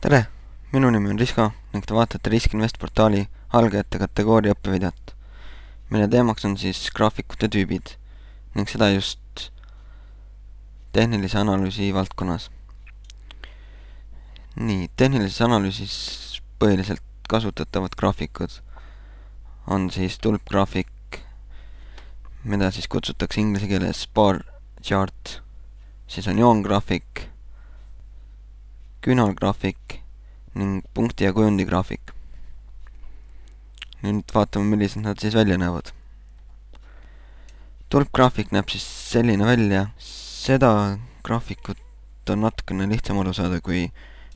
tere! Minu nimi on Risko ning te vaatate Risk Invest portaali algajate kategooria õppevideot, mille teemaks on siis graafikute tüübid ning seda just tehnilise analüüsi valdkonnas. Nii, tehnilises analüüsis põhiliselt kasutatavad graafikud on siis tulpgraafik, mida siis kutsutakse inglise keeles bar chart, siis on joongraafik, küünalgraafik ning punkti ja kujundi graafik. Nüüd vaatame, millised nad siis välja näevad. Tulpgraafik näeb siis selline välja. Seda graafikut on natukene lihtsam aru saada kui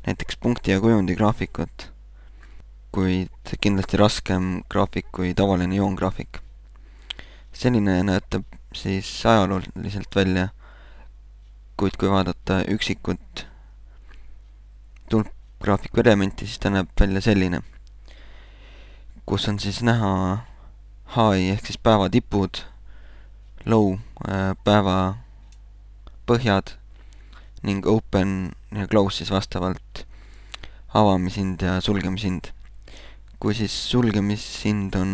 näiteks punkti ja kujundi graafikut, kuid kindlasti raskem graafik kui tavaline joongraafik. Selline näetab siis ajalooliselt välja, kuid kui vaadata üksikut tulpgraafiku elementi, siis ta näeb välja selline, kus on siis näha high ehk siis päeva tipud, low päeva põhjad ning open ja close siis vastavalt avamishind ja sulgemishind. Kui siis sulgemishind on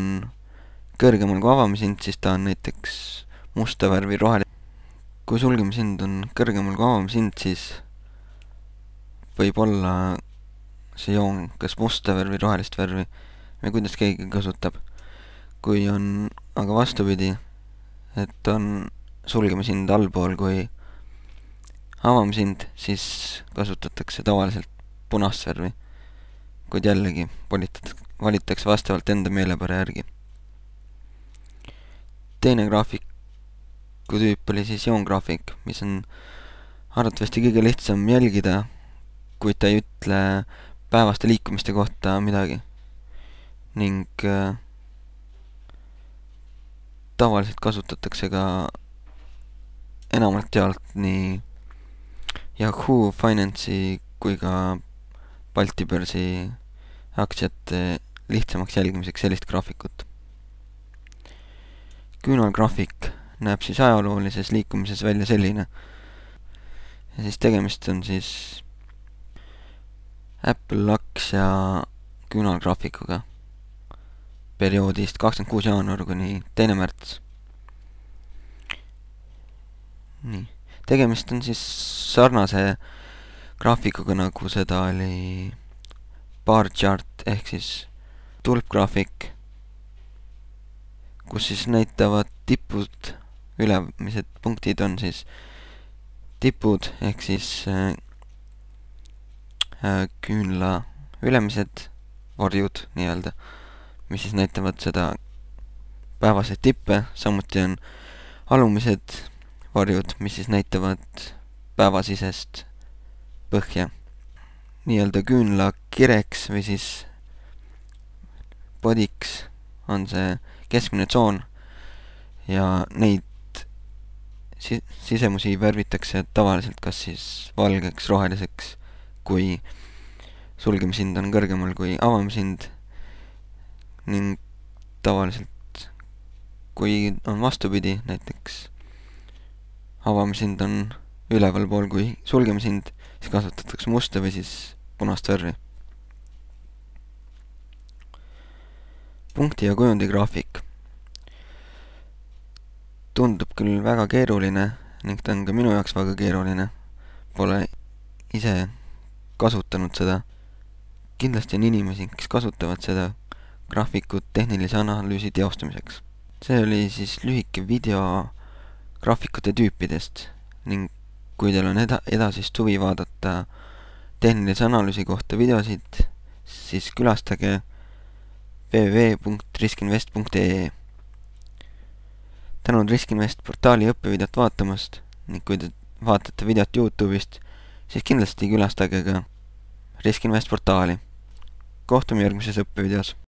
kõrgemal kui avamishind, siis ta on näiteks musta värvi roheline. Kui sulgemishind on kõrgemal kui avamishind, siis võib olla see joon kas musta värvi, rohelist värvi või kuidas keegi kasutab. Kui on aga vastupidi, et on sulgemishind allpool kui avamishind, siis kasutatakse tavaliselt punast värvi, kuid jällegi valitakse vastavalt enda meelepära järgi. Teine graafiku tüüp oli siis joongraafik, mis on arvatavasti kõige lihtsam jälgida, kuid ta ei ütle päevaste liikumiste kohta midagi. Ning tavaliselt kasutatakse ka enamalt jaolt nii Yahoo Finance'i kui ka Balti börsi aktsiate lihtsamaks jälgimiseks sellist graafikut. Küünalgraafik näeb siis ajaloolises liikumises välja selline. Ja siis tegemist on siis Apple aktsia küünalgraafikuga perioodist 26. jaanuar kuni 2. märts. Nii. Tegemist on siis sarnase graafikuga, nagu seda oli bar chart ehk siis tulpgraafik, kus siis näitavad tipud, ülemised punktid on siis tipud ehk siis küünla ülemised varjud nii-öelda, mis siis näitavad seda päevaseid tippe, samuti on alumised varjud, mis siis näitavad päevasisest põhja. Nii-öelda küünla kireks või siis podiks on see keskmine tsoon ja neid sisemusi värvitakse tavaliselt kas siis valgeks, roheliseks, kui sulgemishind on kõrgemal kui avamishind, ning tavaliselt kui on vastupidi, näiteks avamishind on ülevalpool kui sulgemishind, siis kasutatakse musta või siis punast värvi. Punkti ja kujundi graafik tundub küll väga keeruline ning ta on ka minu jaoks väga keeruline. Pole ise kasutanud seda. Kindlasti on inimesi, kes kasutavad seda graafikut tehnilise analüüsi teostamiseks. See oli siis lühike video graafikute tüüpidest ning kui teil on edasist huvi vaadata tehnilise analüüsi kohta videosid, siis külastage www.riskinvest.ee. Tänud Risk-Invest portaali õppevideot vaatamast ning kui te vaatate videot YouTube'ist, siis kindlasti külastage ka Risk-Invest portaali. Kohtume järgmises õppevideos.